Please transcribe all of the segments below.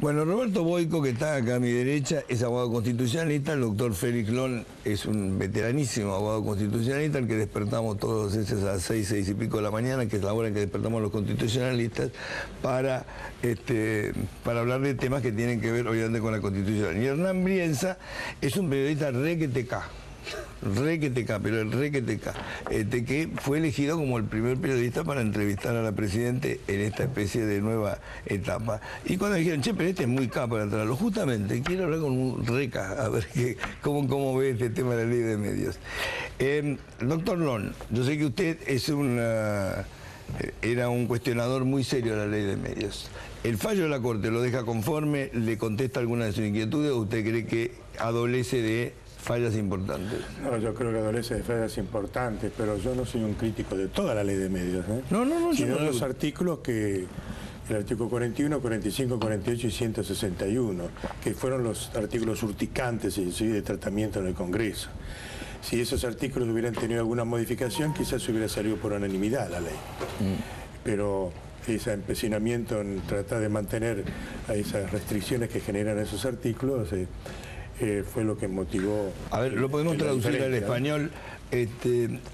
Bueno, Roberto Boico, que está acá a mi derecha, es abogado constitucionalista. El doctor Félix Lon es un veteranísimo abogado constitucionalista, al que despertamos todos los veces a las 6 y pico de la mañana, que es la hora en que despertamos los constitucionalistas, para hablar de temas que tienen que ver, obviamente, con la Constitución. Y Hernán Brienza es un periodista pero el requeteca, que fue elegido como el primer periodista para entrevistar a la Presidente en esta especie de nueva etapa. Y cuando dijeron, che, pero este es muy capo para entrarlo, justamente quiero hablar con un reca, a ver cómo ve este tema de la ley de medios. Doctor Lon, yo sé que usted era un cuestionador muy serio de la ley de medios. ¿El fallo de la Corte lo deja conforme, le contesta alguna de sus inquietudes, o usted cree que adolece de fallas importantes? No, yo creo que adolece de fallas importantes, pero yo no soy un crítico de toda la ley de medios, ¿eh? No, sino de los artículos que... El artículo 41, 45, 48 y 161, que fueron los artículos urticantes de tratamiento en el Congreso. Si esos artículos hubieran tenido alguna modificación, quizás hubiera salido por unanimidad la ley. Pero ese empecinamiento en tratar de mantener a esas restricciones que generan esos artículos fue lo que motivó... A ver, lo podemos traducir al español.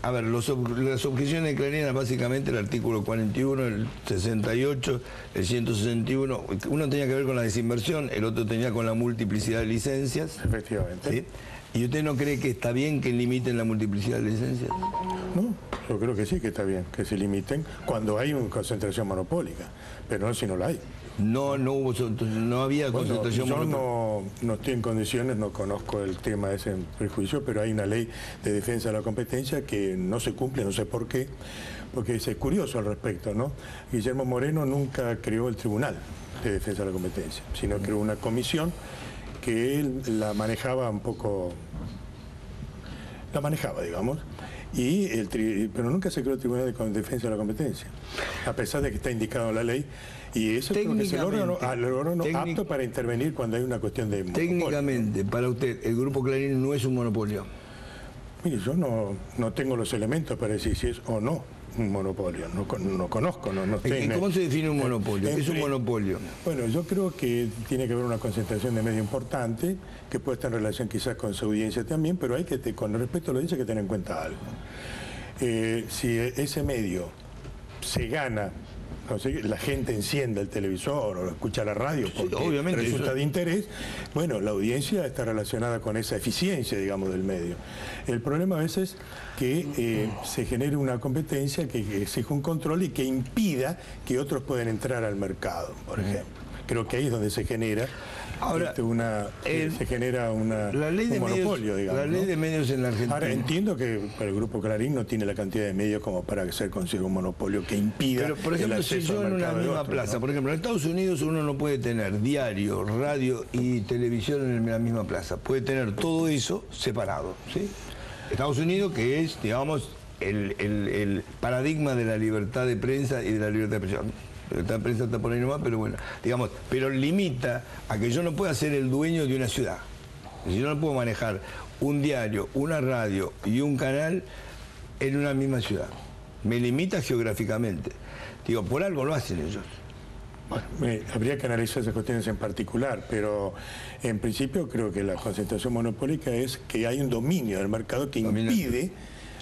A ver, las objeciones de Clarín, básicamente el artículo 41, el 68, el 161. Uno tenía que ver con la desinversión, el otro tenía con la multiplicidad de licencias. Efectivamente. ¿Sí? ¿Y usted no cree que está bien que limiten la multiplicidad de licencias? No, yo creo que sí que está bien que se limiten cuando hay una concentración monopólica, pero no si no la hay. No había concentración monopólica. Yo no estoy en condiciones, no conozco el tema de ese prejuicio, pero hay una ley de defensa de la competencia que no se cumple, no sé por qué, porque es curioso al respecto, ¿no? Guillermo Moreno nunca creó el Tribunal de Defensa de la Competencia, sino creó una comisión que él la manejaba un poco, digamos, pero nunca se creó el Tribunal de Defensa de la Competencia, a pesar de que está indicado en la ley, y eso creo que es el órgano apto para intervenir cuando hay una cuestión de monopolio. Técnicamente, para usted, el Grupo Clarín no es un monopolio. Mire, yo no tengo los elementos para decir si es o no un monopolio, no conozco, no estoy... ¿Cómo se define un monopolio? ¿Qué es un monopolio? Bueno, yo creo que tiene que haber una concentración de medio importante, que puede estar en relación quizás con su audiencia también, pero hay que, con respecto a la audiencia, hay que tener en cuenta algo. Si ese medio se gana, la gente enciende el televisor o escucha la radio porque obviamente resulta de interés, bueno, la audiencia está relacionada con esa eficiencia, digamos, del medio. El problema a veces es que se genere una competencia que exija un control y que impida que otros puedan entrar al mercado, por ejemplo. Creo que ahí es donde se genera un monopolio, digamos. La ley de medios en la Argentina. Ahora, entiendo que el Grupo Clarín no tiene la cantidad de medios como para que se consiga un monopolio que impida. Pero, por ejemplo, si yo en una misma plaza, por ejemplo, en Estados Unidos uno no puede tener diario, radio y televisión en la misma plaza. Puede tener todo eso separado, ¿sí? Estados Unidos, que es, digamos, el paradigma de la libertad de prensa y de la libertad de expresión. La prensa está por ahí nomás, pero bueno, digamos, pero limita a que yo no pueda ser el dueño de una ciudad. Si yo no puedo manejar un diario, una radio y un canal en una misma ciudad. Me limita geográficamente. Digo, por algo lo hacen ellos. Bueno, habría que analizar esas cuestiones en particular, pero en principio creo que la concentración monopólica es que hay un dominio del mercado que impide,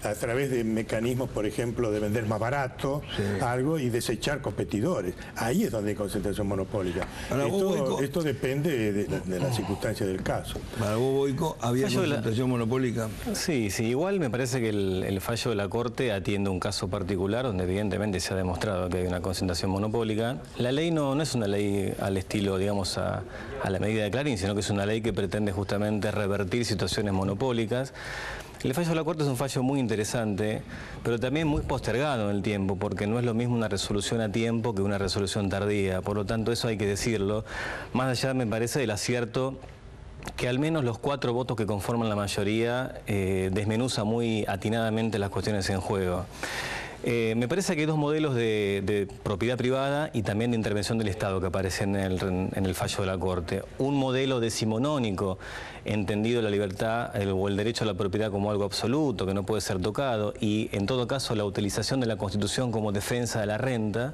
a través de mecanismos, por ejemplo, de vender más barato algo y desechar competidores. Ahí es donde hay concentración monopólica. Esto depende de las circunstancias del caso. Para vos, Boico, ¿había concentración monopólica? Sí, igual me parece que el fallo de la Corte atiende un caso particular donde evidentemente se ha demostrado que hay una concentración monopólica. La ley no es una ley al estilo, digamos, a la medida de Clarín, sino que es una ley que pretende justamente revertir situaciones monopólicas. El fallo de la Corte es un fallo muy interesante, pero también muy postergado en el tiempo, porque no es lo mismo una resolución a tiempo que una resolución tardía. Por lo tanto, eso hay que decirlo. Más allá, me parece, del acierto que al menos los 4 votos que conforman la mayoría desmenuza muy atinadamente las cuestiones en juego. Me parece que hay dos modelos de propiedad privada y también de intervención del Estado que aparecen en el fallo de la Corte. Un modelo decimonónico, entendido la libertad o el derecho a la propiedad como algo absoluto, que no puede ser tocado, y en todo caso la utilización de la Constitución como defensa de la renta.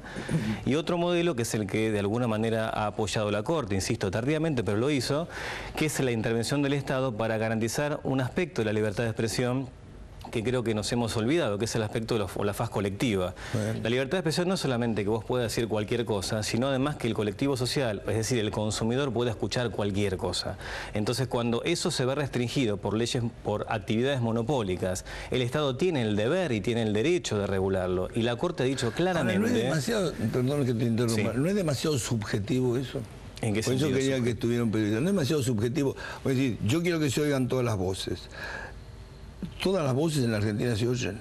Y otro modelo que es el que de alguna manera ha apoyado la Corte, insisto, tardíamente, pero lo hizo, que es la intervención del Estado para garantizar un aspecto de la libertad de expresión que creo que nos hemos olvidado, que es el aspecto de la faz colectiva. Bueno. La libertad de expresión no es solamente que vos puedas decir cualquier cosa, sino además que el colectivo social, es decir, el consumidor, pueda escuchar cualquier cosa. Entonces, cuando eso se ve restringido por leyes, por actividades monopólicas, el Estado tiene el deber y tiene el derecho de regularlo. Y la Corte ha dicho claramente... Ahora, no es demasiado, perdón que te interrumpa, sí. ¿No es demasiado subjetivo eso? ¿En qué sentido? Por eso quería que estuvieran periodistas. No es demasiado subjetivo. Es decir, yo quiero que se oigan todas las voces. Todas las voces en la Argentina se oyen.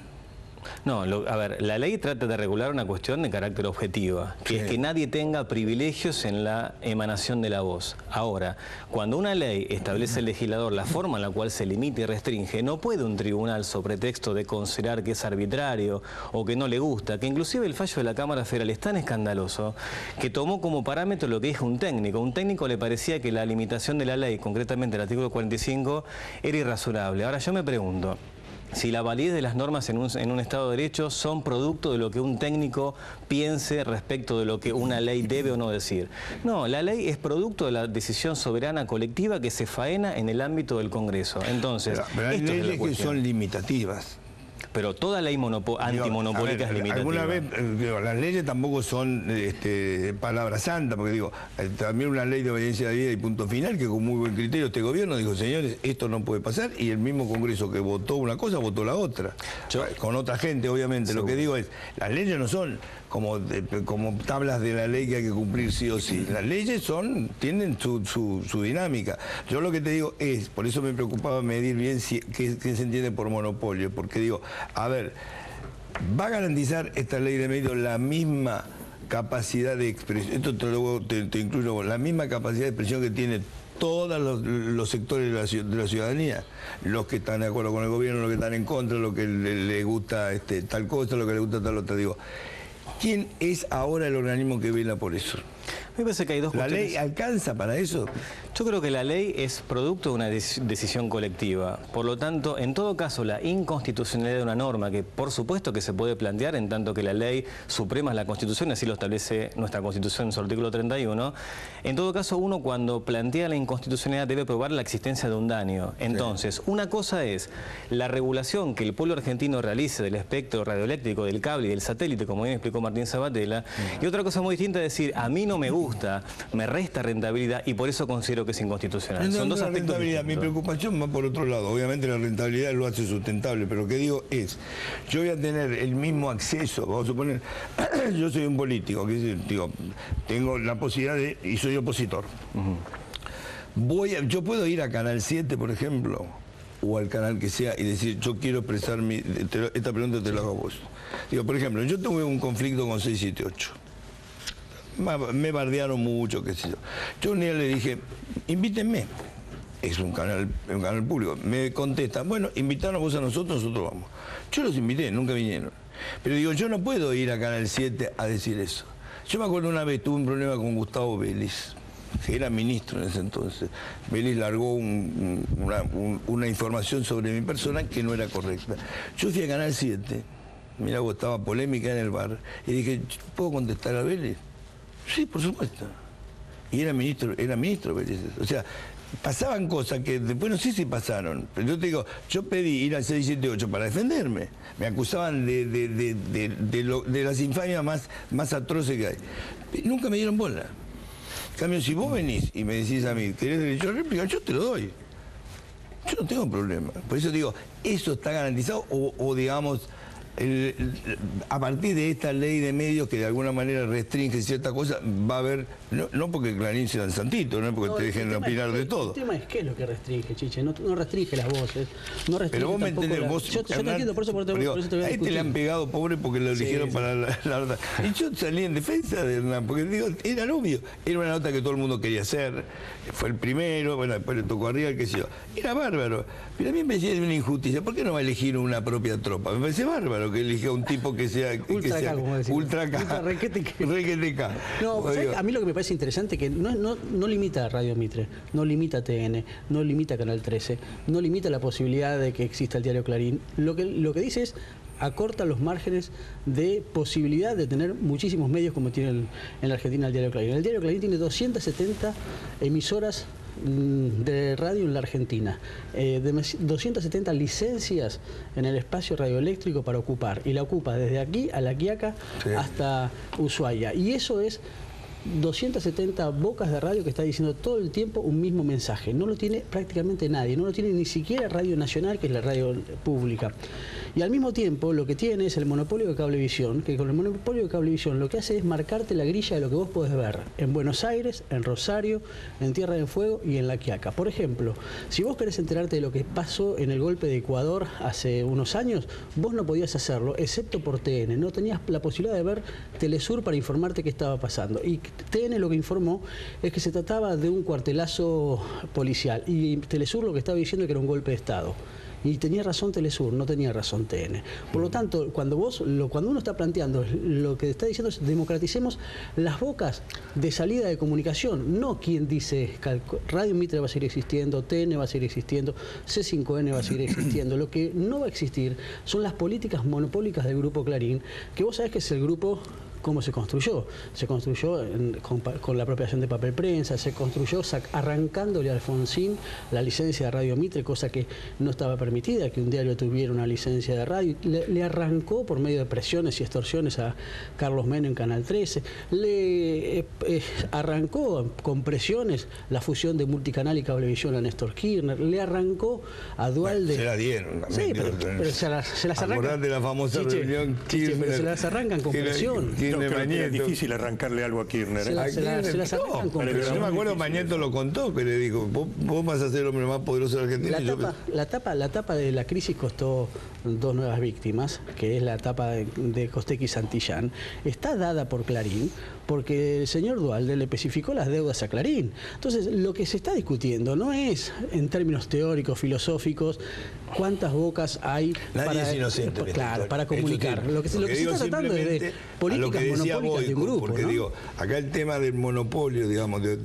No, a ver, la ley trata de regular una cuestión de carácter objetiva, que es que nadie tenga privilegios en la emanación de la voz. Ahora, cuando una ley establece el legislador la forma en la cual se limita y restringe, no puede un tribunal, sobre pretexto de considerar que es arbitrario o que no le gusta, que inclusive el fallo de la Cámara Federal es tan escandaloso que tomó como parámetro lo que dijo un técnico. Un técnico le parecía que la limitación de la ley, concretamente el artículo 45, era irrazonable. Ahora yo me pregunto, si la validez de las normas en un Estado de Derecho son producto de lo que un técnico piense respecto de lo que una ley debe o no decir. No, la ley es producto de la decisión soberana colectiva que se faena en el ámbito del Congreso. Entonces, pero hay leyes que son limitativas. Pero toda ley antimonopólica es limitativa. Alguna vez, las leyes tampoco son palabra santa, porque digo, también una ley de obediencia de vida y punto final, que con muy buen criterio este gobierno dijo, señores, esto no puede pasar, y el mismo Congreso que votó una cosa, votó la otra. Con otra gente, obviamente. Seguro. Lo que digo es, las leyes no son como tablas de la ley que hay que cumplir sí o sí. Las leyes tienen su dinámica. Yo lo que te digo es, por eso me preocupaba medir bien qué se entiende por monopolio, porque digo, a ver, ¿va a garantizar esta ley de medios la misma capacidad de expresión? Esto te incluyo, la misma capacidad de expresión que tiene todos los sectores de la ciudadanía, los que están de acuerdo con el gobierno, los que están en contra, los que le gusta tal cosa, lo que le gusta tal otra. Digo, ¿quién es ahora el organismo que vela por eso? Me parece que hay dos cuestiones. ¿La ley alcanza para eso? Yo creo que la ley es producto de una decisión colectiva. Por lo tanto, en todo caso, la inconstitucionalidad de una norma, que por supuesto que se puede plantear en tanto que la ley suprema es la Constitución, así lo establece nuestra Constitución en su artículo 31, en todo caso, uno cuando plantea la inconstitucionalidad debe probar la existencia de un daño. Entonces, una cosa es la regulación que el pueblo argentino realice del espectro radioeléctrico, del cable y del satélite, como bien explicó Martín Sabatella, y otra cosa muy distinta es decir, a mí no me gusta, me resta rentabilidad y por eso considero que es inconstitucional. No, son dos aspectos distintos. Mi preocupación va por otro lado. Obviamente la rentabilidad lo hace sustentable, pero lo que digo es, yo voy a tener el mismo acceso, vamos a suponer, yo soy un político, digo, tengo la posibilidad de, y soy opositor. Yo puedo ir a Canal 7, por ejemplo, o al canal que sea, y decir, yo quiero expresar esta pregunta te la hago a vos. Digo, por ejemplo, yo tuve un conflicto con 678. Me bardearon mucho, qué sé yo. Yo un día le dije, invítenme. Es un canal público. Me contestan, bueno, invitarnos vos a nosotros vamos. Yo los invité, nunca vinieron. Pero digo, yo no puedo ir a Canal 7 a decir eso. Yo me acuerdo una vez, tuve un problema con Gustavo Vélez, que era ministro en ese entonces. Vélez largó una información sobre mi persona que no era correcta. Yo fui a Canal 7, mirá, vos, estaba polémica en el bar, y dije, ¿puedo contestar a Vélez? Sí, por supuesto. Y era ministro Vélez. O sea, pasaban cosas que después no sé si pasaron. Pero yo te digo, yo pedí ir al 678 para defenderme. Me acusaban de las infamias más atroces que hay. Nunca me dieron bola. En cambio, si vos venís y me decís a mí, ¿querés derecho a réplica? Yo te lo doy. Yo no tengo problema. Por eso digo, ¿eso está garantizado o digamos... a partir de esta ley de medios que de alguna manera restringe cierta cosa, va a haber, no porque Clarín sea el santito, no porque te dejen opinar de todo. El tema es qué es lo que restringe, Chiche, no restringe las voces, no restringe. Pero vos me entendés, yo te entiendo, por eso te voy a discutir. A este le han pegado, pobre, porque lo eligieron para la verdad. Y yo salí en defensa de Hernán, porque digo, era obvio, era una nota que todo el mundo quería hacer, fue el primero, bueno, después le tocó arriba, qué sé yo. Era bárbaro, pero a mí me parecía una injusticia, ¿por qué no va a elegir una propia tropa? Me parece bárbaro. Claro, que elija un tipo que sea... Ultra K, como decimos. Ultra K. Ultra requete K. Requete K. No, ¿sabes? A mí lo que me parece interesante es que no limita a Radio Mitre, no limita a TN, no limita a Canal 13, no limita la posibilidad de que exista el diario Clarín. Lo que dice es acorta los márgenes de posibilidad de tener muchísimos medios como tiene en la Argentina el diario Clarín. El diario Clarín tiene 270 emisoras de radio en la Argentina, 270 licencias en el espacio radioeléctrico para ocupar, y la ocupa desde aquí a La Quiaca hasta Ushuaia, y eso es 270 bocas de radio que está diciendo todo el tiempo un mismo mensaje. No lo tiene prácticamente nadie, no lo tiene ni siquiera Radio Nacional, que es la radio pública. Y al mismo tiempo lo que tiene es el monopolio de Cablevisión, que con el monopolio de Cablevisión lo que hace es marcarte la grilla de lo que vos podés ver en Buenos Aires, en Rosario, en Tierra del Fuego y en La Quiaca. Por ejemplo, si vos querés enterarte de lo que pasó en el golpe de Ecuador hace unos años, vos no podías hacerlo, excepto por TN. No tenías la posibilidad de ver Telesur para informarte qué estaba pasando. Y TN lo que informó es que se trataba de un cuartelazo policial, y Telesur lo que estaba diciendo es que era un golpe de Estado. Y tenía razón Telesur, no tenía razón TN. Por lo tanto, cuando uno está planteando, lo que está diciendo es democraticemos las bocas de salida de comunicación, no quien dice Radio Mitre va a seguir existiendo, TN va a seguir existiendo, C5N va a seguir existiendo. Lo que no va a existir son las políticas monopólicas del Grupo Clarín, que vos sabés que es el grupo... ¿Cómo se construyó? Se construyó con la apropiación de papel prensa, se construyó arrancándole a Alfonsín la licencia de Radio Mitre, cosa que no estaba permitida, que un diario tuviera una licencia de radio. Le arrancó por medio de presiones y extorsiones a Carlos Menem en Canal 13. Le arrancó con presiones la fusión de Multicanal y Cablevisión a Néstor Kirchner. Le arrancó a Dualde... Se la dieron. Sí, pero se las arrancan. Acordate la famosa reunión Kirchner. Pero se las arrancan con presión. No, creo que era difícil arrancarle algo a Kirchner. Se las arrancan con presión. Yo me acuerdo, Mañeto lo contó, que le dijo, vos vas a ser el hombre más poderoso de Argentina. La tapa de la crisis costó 2 nuevas víctimas, que es la etapa de Costec y Santillán. Está dada por Clarín, porque el señor Dualde le especificó las deudas a Clarín. Entonces, lo que se está discutiendo no es, en términos teóricos, filosóficos, cuántas bocas hay para comunicar. Lo que se está tratando es de políticas monopólicas de un grupo. Porque digo, acá el tema del monopolio, digamos, de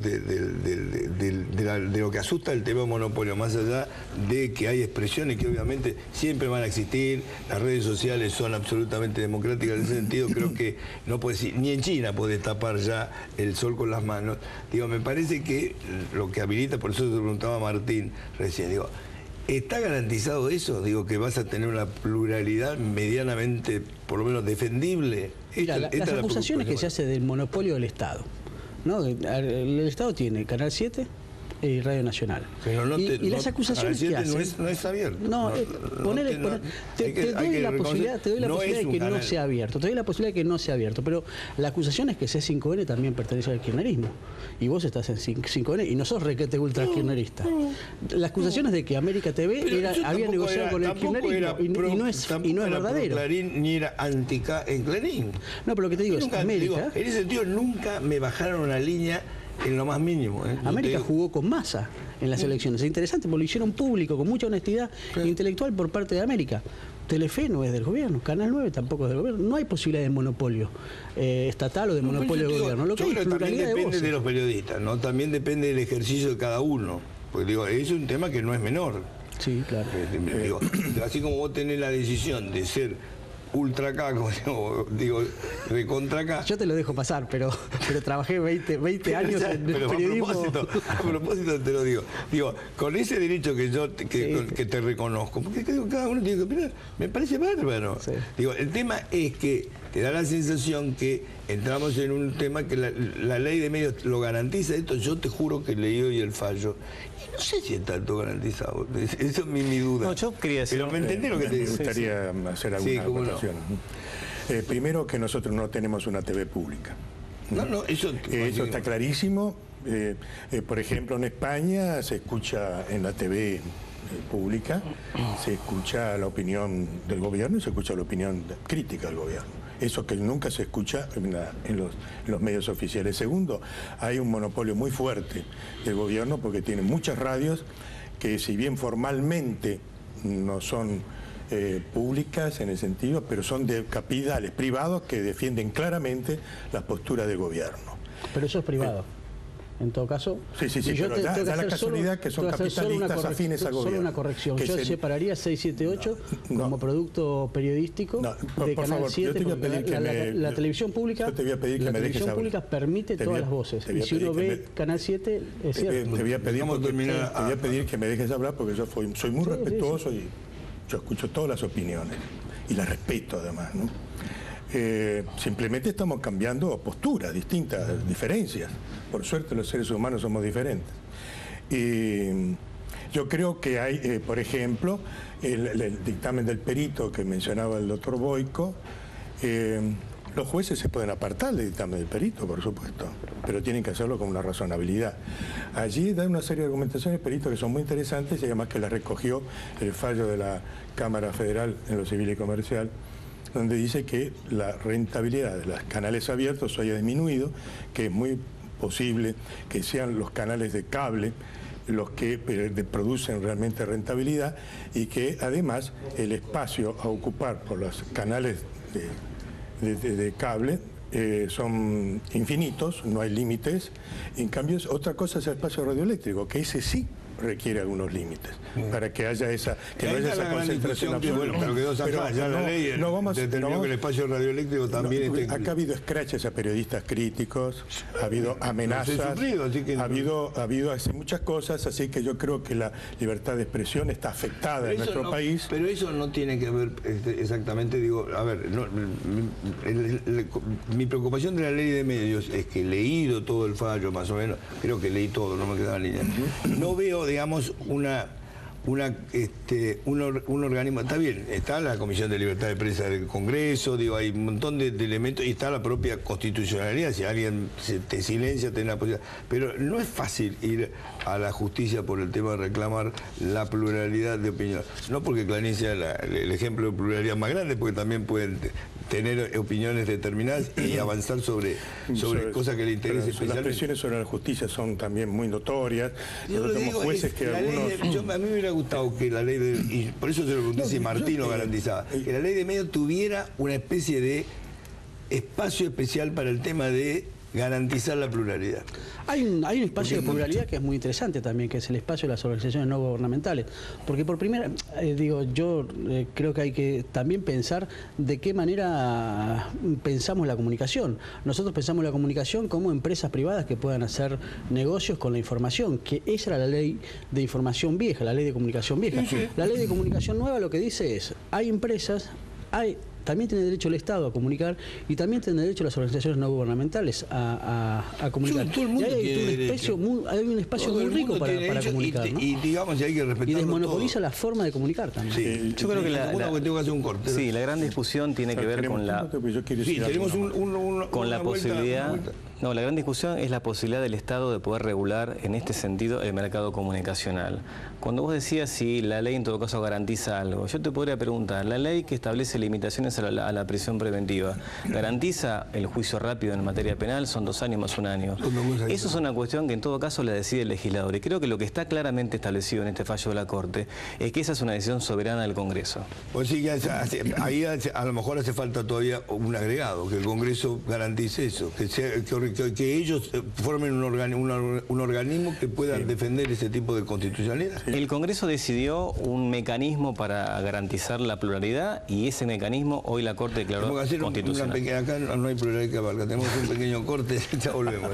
lo que asusta el tema del monopolio, más allá de que hay expresiones que obviamente siempre van a existir, las redes sociales son absolutamente democráticas en ese sentido, creo que no puede decir, ni en China puede tapar ya el sol con las manos. Digo, me parece que lo que habilita, por eso te preguntaba Martín recién, digo, ¿está garantizado eso? Digo, que vas a tener una pluralidad medianamente, por lo menos, defendible. Mira, las acusaciones que se hace del monopolio del Estado, ¿no? El Estado tiene Canal 7 y Radio Nacional. Pero y las acusaciones que hacen... No es abierto. Te doy la posibilidad de que no sea abierto. Te doy la posibilidad de que no sea abierto. Pero la acusación es que C5N también pertenece al kirchnerismo. Y vos estás en 5N y no sos requete ultra kirchnerista. La acusación es de que América TV había negociado con el kirchnerismo y no es verdadero. Clarín ni era anti-K en Clarín. No, pero lo que te digo es América... En ese sentido nunca me bajaron una línea en lo más mínimo. América jugó con Massa en las elecciones. Es interesante porque lo hicieron público, con mucha honestidad intelectual por parte de América. Telefe no es del gobierno, Canal 9 tampoco es del gobierno. No hay posibilidad de monopolio estatal o de monopolio del gobierno. Lo que hay es pluralidad de voces. Depende de los periodistas, ¿no? También depende del ejercicio de cada uno. Porque digo, es un tema que no es menor. Sí, claro. Digo, así como vos tenés la decisión de ser ultra K, como digo, recontra K. Yo te lo dejo pasar, pero trabajé 20 años en el periodismo. A propósito te lo digo. Digo, con ese derecho que yo que te reconozco, porque digo, cada uno tiene que opinar, me parece bárbaro. Sí. Digo, el tema es que te da la sensación que entramos en un tema que la ley de medios lo garantiza. Esto yo te juro que leí hoy el fallo. Y no sé si está tanto garantizado. Eso es mi duda. No, yo quería decir... Pero me entendí lo que te digo. Me gustaría hacer alguna acotación. No. Primero que nosotros no tenemos una TV pública. No, eso está clarísimo. Por ejemplo, en España se escucha en la TV pública, se escucha la opinión del gobierno y se escucha la opinión crítica del gobierno. Eso que nunca se escucha en los medios oficiales. Segundo, hay un monopolio muy fuerte del gobierno porque tiene muchas radios que, si bien formalmente no son públicas en el sentido, pero son de capitales privados que defienden claramente las posturas del gobierno. Pero eso es privado. En todo caso, sí, pero da la casualidad que son capitalistas afines al gobierno. Solo una corrección. Yo separaría 678 como producto periodístico de Canal 7, la televisión pública. Yo te voy a pedir que me dejes hablar. La televisión pública permite todas las voces. Y si uno ve Canal 7, es cierto. Te voy a pedir que me dejes hablar porque yo soy muy respetuoso y yo escucho todas las opiniones y las respeto además, ¿no? Simplemente estamos cambiando posturas distintas, diferencias. Por suerte los seres humanos somos diferentes. Y yo creo que hay, por ejemplo, el dictamen del perito que mencionaba el doctor Boyko. Los jueces se pueden apartar del dictamen del perito, por supuesto, pero tienen que hacerlo con una razonabilidad. Allí da una serie de argumentaciones del perito que son muy interesantes y además que las recogió el fallo de la Cámara Federal en lo civil y comercial, donde dice que la rentabilidad de los canales abiertos haya disminuido, que es muy posible que sean los canales de cable los que producen realmente rentabilidad y que además el espacio a ocupar por los canales de cable son infinitos, no hay límites. En cambio, otra cosa es el espacio radioeléctrico, que ese sí requiere algunos límites para que haya esa, que no haya esa concentración absoluta. Pero quedó sacada ya la ley determinó que el espacio radioeléctrico también está. Acá ha habido escraches a periodistas críticos, ha habido amenazas, ha habido muchas cosas, así que yo creo que la libertad de expresión está afectada en nuestro país. Pero eso no tiene que ver exactamente, digo, a ver, mi preocupación de la ley de medios es que leído todo el fallo, más o menos, creo que leí todo, no me quedaba en línea, no veo, digamos, un organismo, está bien, está la Comisión de Libertad de Prensa del Congreso, digo, hay un montón de elementos y está la propia constitucionalidad, si alguien te silencia, tenés la posibilidad, pero no es fácil ir a la justicia por el tema de reclamar la pluralidad de opinión, no porque Clarín sea el ejemplo de pluralidad más grande, porque también pueden tener opiniones determinadas y avanzar sobre cosas que le interesen especialmente. Las presiones sobre la justicia son también muy notorias. Nosotros tenemos jueces que algunos... a mí me hubiera gustado que la ley de... Y por eso se lo pregunté si Martín lo garantizaba. Que la ley de medios tuviera una especie de espacio especial para el tema de garantizar la pluralidad. Hay un espacio de pluralidad que es muy interesante también, que es el espacio de las organizaciones no gubernamentales. Porque por primera, yo creo que hay que también pensar de qué manera pensamos la comunicación. Nosotros pensamos la comunicación como empresas privadas que puedan hacer negocios con la información, que esa era la ley de información vieja, la ley de comunicación vieja. Sí. La ley de comunicación nueva lo que dice es, hay empresas, también tiene derecho el Estado a comunicar y también tiene derecho las organizaciones no gubernamentales a comunicar. Y hay un espacio muy rico para comunicar. Y digamos, y hay que respetarlo. Y desmonopoliza la forma de comunicar también. Sí. Yo creo que tengo que hacer un corte. Sí, la gran discusión tiene que ver con la... Sí, tenemos con la posibilidad... No, la gran discusión es la posibilidad del Estado de poder regular en este sentido el mercado comunicacional. Cuando vos decías si la ley en todo caso garantiza algo, yo te podría preguntar, la ley que establece limitaciones a la prisión preventiva, ¿garantiza el juicio rápido en materia penal? Son 2 años más 1 año. Eso es una cuestión que en todo caso la decide el legislador. Y creo que lo que está claramente establecido en este fallo de la Corte es que esa es una decisión soberana del Congreso. Pues sí, ahí a lo mejor hace falta todavía un agregado, que el Congreso garantice eso, que ellos formen un organismo que pueda defender ese tipo de constitucionalidad. El Congreso decidió un mecanismo para garantizar la pluralidad y ese mecanismo hoy la Corte declaró constitucional. Acá no hay pluralidad que abarca, tenemos un pequeño corte, ya volvemos.